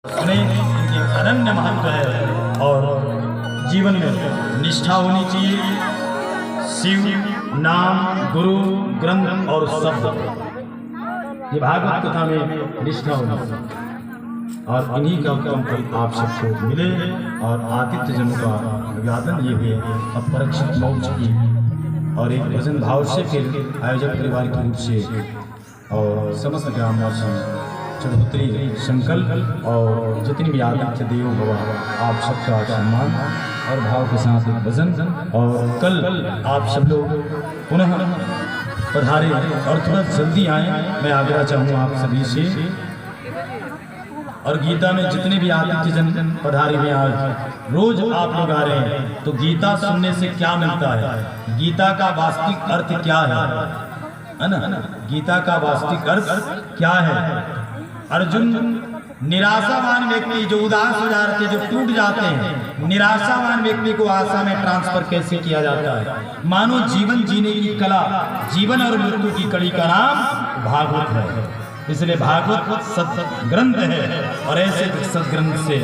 सुने इनके अनन्य महत्व है और जीवन में निष्ठा होनी चाहिए। शिव नाम, गुरु, ग्रंथ और शब्द, ये भागवत कथा में निष्ठा होनी चाहिए और इन्हीं का उत्तम फल आप सबको मिले। और आदित्य जन्म का अभिवादन ये हुए अपरक्षित मोक्ष की और एक भजन भाव से फिर आयोजक परिवार के रूप से और समस्त ग्रामवासी चौधरी संकल्प और जितनी भी आदित्य देव भवा आप सबका सम्मान और भाव के साथ एक भजन। और कल आप सब लोग पुनः पधारे और थोड़ा जल्दी आए, मैं आग्रह चाहूँगा आप सभी से। और गीता में जितने भी आदित्य जन पधारे हुए आज रोज आप लोग आ रहे हैं, तो गीता सुनने से क्या मिलता है, गीता का वास्तविक अर्थ क्या है ना? गीता का वास्तविक अर्थ क्या है? अर्जुन निराशावान व्यक्ति जो उदास हो जाते, जो टूट जाते हैं, निराशावान व्यक्ति को आशा में ट्रांसफर कैसे किया जाता है? मानो जीवन जीने की कला, जीवन और मृत्यु की कड़ी का नाम भागवत है। इसलिए भागवत सत ग्रंथ है और ऐसे सदग्रंथ से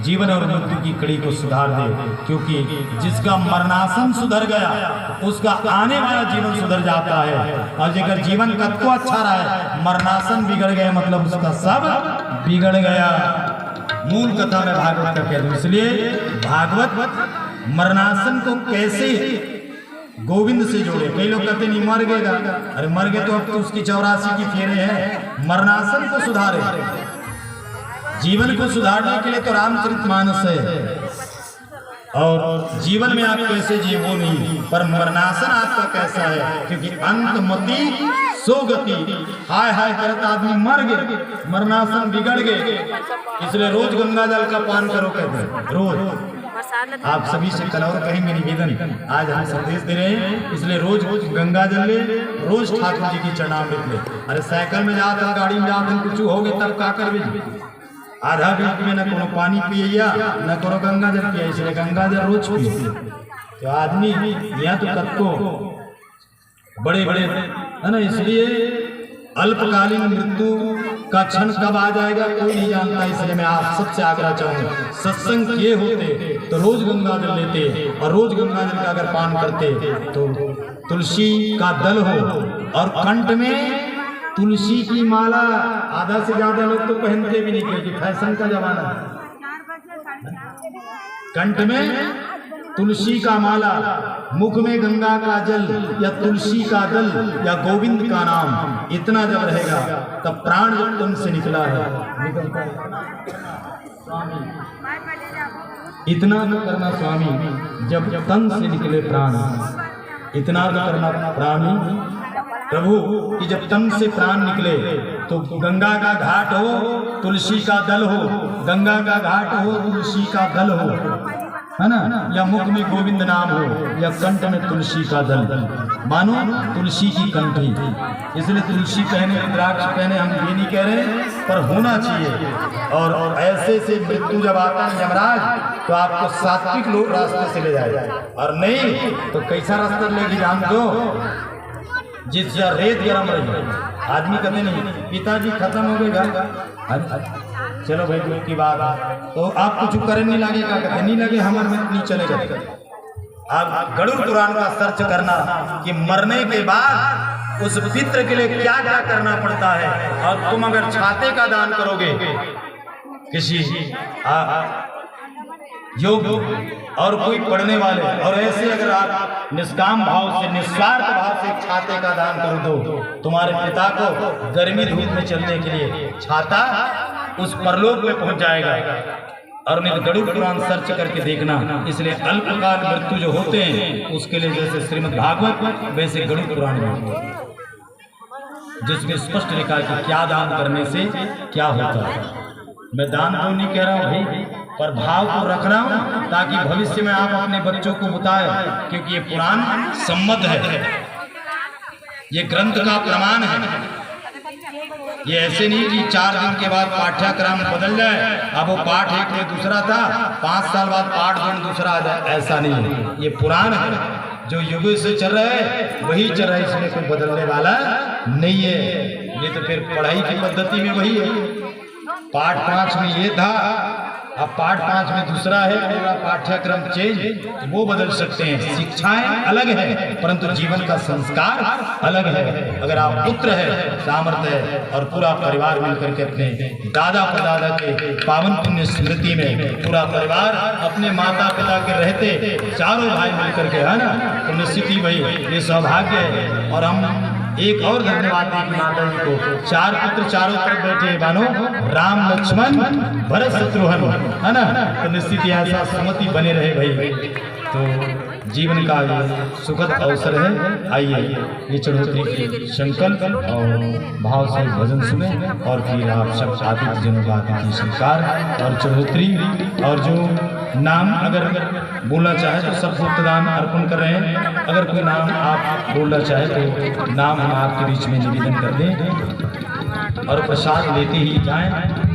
जीवन और मृत्यु की कड़ी को सुधार दे, क्योंकि जिसका मरणासन सुधर गया उसका आने वाला जीवन सुधर जाता है। और अगर जीवन का तो अच्छा रहा है, मरणासन बिगड़ गया मतलब उसका सब बिगड़ गया। मूल कथा में भागवत का कह दूं, इसलिए भागवत मरणासन को कैसे गोविंद से जोड़े। कई लोग कहते नहीं मर गएगा, अरे मर गए तो अब तो उसकी 84 की फेरे हैं। मरणासन को सुधारे, जीवन को सुधारने के लिए तो रामचरितमानस है। और जीवन में आप कैसे जिए वो नहीं, पर मरणासन आपका कैसा है, क्योंकि अंतमति सो गति, हाय हाय करता आदमी मर गए, मरणासन बिगड़ गए। इसलिए रोज गंगा जल का पान करो कहते हैं, रोज। आप सभी से कल और कहेंगे निवेदन, आज हम संदेश दे रहे हैं, इसलिए रोज गंगा जल ले, रोज ठाकुर जी की चरणामृत ले। अरे साइकिल में जाते हैं, गाड़ी में जाते हैं, कुछ हो गए तब का कर आधा बीच में न कोनो पानी पिए न कोनो गंगा जल पिए, इसलिए गंगा जल रोज पिए। तो आदमी यहाँ तो तब को बड़े बड़े है ना, इसलिए अल्पकालीन मृत्यु का क्षण कब आ जाएगा कोई नहीं जानता। इसलिए मैं आप सबसे आग्रह चाहूँगा, सत्संग किए होते तो रोज गंगा जल लेते, और रोज गंगा जल का अगर पान करते तो तुलसी का दल हो और कंठ में तुलसी की माला। आधा से ज्यादा लोग तो पहनते भी नहीं, क्योंकि फैशन का जमाना है। कंठ में तुलसी का माला, मुख में गंगा का जल या तुलसी का दल या गोविंद का नाम, इतना जब रहेगा तब प्राण जब तन से निकला है निकलता है। स्वामी इतना तो करना स्वामी, जब तन से निकले प्राण, इतना तो करना प्राणी प्रभु कि जब तन से प्राण निकले तो गंगा का घाट हो, तुलसी का दल हो, गंगा का घाट हो, तुलसी का दल हो, है ना, या मुख में गोविंद नाम हो या कंठ में तुलसी का दल, मानो तुलसी की कंठी। इसलिए तुलसी कहने, रुद्राक्ष कहने हम ये नहीं कह रहे, पर होना चाहिए। और ऐसे से मृत्यु जब आता है यमराज तो आपको सात्विक लोग रास्ते से ले जाए, और नहीं तो कैसा रास्ता लेगी जान दो, जिस रेत गरम रही। आदमी कहते नहीं पिताजी खत्म हो गए घर, चलो भाई दुख की बात, तो आप कुछ करने नहीं लगेगा, कहते नहीं लगे हमारे में नहीं चलेगा। आप गरुड़ पुराण का सर्च करना कि मरने के बाद उस पितृ के लिए क्या क्या करना पड़ता है। और तुम अगर छाते का दान करोगे किसी योग और कोई पढ़ने वाले, और ऐसे अगर आप निष्काम भाव से, निस्वार्थ भाव से छाते का दान कर दो, तुम्हारे पिता को गर्मी धूप में चलने के लिए छाता उस परलोक में पहुंच जाएगा। और नहीं गरुड़ पुराण सर्च करके देखना। इसलिए अल्पकाल मृत्यु जो होते हैं उसके लिए जैसे श्रीमद् भागवत वैसे गरुड़ पुराण में, जिसमें स्पष्ट लिखा है कि क्या दान करने से क्या होता है। मैं दान तो नहीं कह रहा हूँ भाई, पर भाव को रख रहा हूँ ताकि भविष्य में आप अपने बच्चों को बताएं, क्योंकि ये पुराण सम्मत है, ये ग्रंथ का प्रमाण है। ये ऐसे नहीं कि 4 दिन के बाद पाठ्यक्रम बदल जाए, अब वो पाठ एक में दूसरा था, 5 साल बाद पाठ दूसरा आ जाए, ऐसा नहीं है। ये पुराण है, जो युग से चल रहा है वही चल रहा है, इसमें कोई बदलने वाला नहीं है। ये तो फिर पढ़ाई की पद्धति में वही है। पाठ 5 में ये था, अब पाठ 5 में दूसरा है, पूरा पाठ्यक्रम चेंज, वो बदल सकते हैं। शिक्षाएं अलग है परंतु जीवन का संस्कार अलग है। अगर आप पुत्र है, सामर्थ्य है और पूरा परिवार मिलकर के अपने दादा परदादा के पावन पुण्य स्मृति में पूरा परिवार अपने माता पिता के रहते चारों भाई मिलकर के, है ना, तो निश्चित ही भाई ये सौभाग्य है। और हम एक और धन्यवाद दें कि माता जी को, 4 पुत्र चारों तरफ बैठे मानो राम लक्ष्मण भरत शत्रुघ्न, है ना, तो निश्चित ही ऐसा सुमति बने रहे भाई। तो जीवन का ये सुखद अवसर है। आइए ये चढ़ोतरी की संकल्प और भाव से भजन सुने और फिर आप सब आतिथ्य जनों का आतिथ्य सत्कार और चढ़ोतरी और जो नाम अगर बोलना चाहे तो सब भुक्तदान अर्पण कर रहे हैं। अगर कोई नाम आप बोलना चाहे तो नाम हम आपके बीच में निवेदन कर दें और प्रसाद लेते ही जाएं।